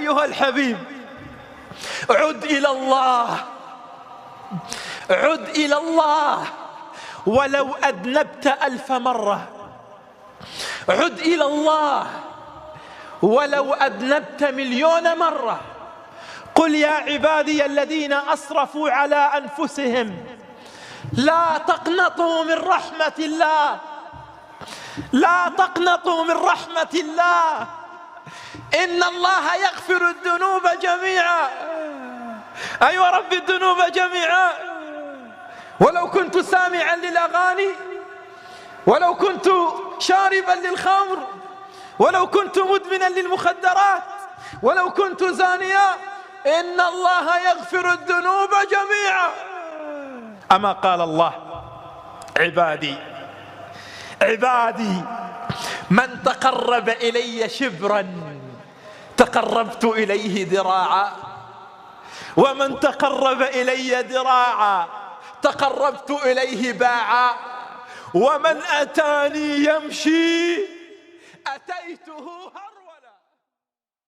أيها الحبيب، عد إلى الله، عد إلى الله ولو أذنبت 1000 مرة، عد إلى الله ولو أذنبت 1,000,000 مرة. قل يا عبادي الذين أسرفوا على أنفسهم لا تقنطوا من رحمة الله، لا تقنطوا من رحمة الله، إن الله يغفر الذنوب جميعا. أيوة رب الذنوب جميعا. ولو كنت سامعا للأغاني، ولو كنت شاربا للخمر، ولو كنت مدمنا للمخدرات، ولو كنت زانيا، إن الله يغفر الذنوب جميعا. أما قال الله عبادي عبادي من تقرب إلي شبرا تقربت إليه ذراعا، ومن تقرب إلي ذراعا تقربت إليه باعا، ومن أتاني يمشي أتيته هرولا.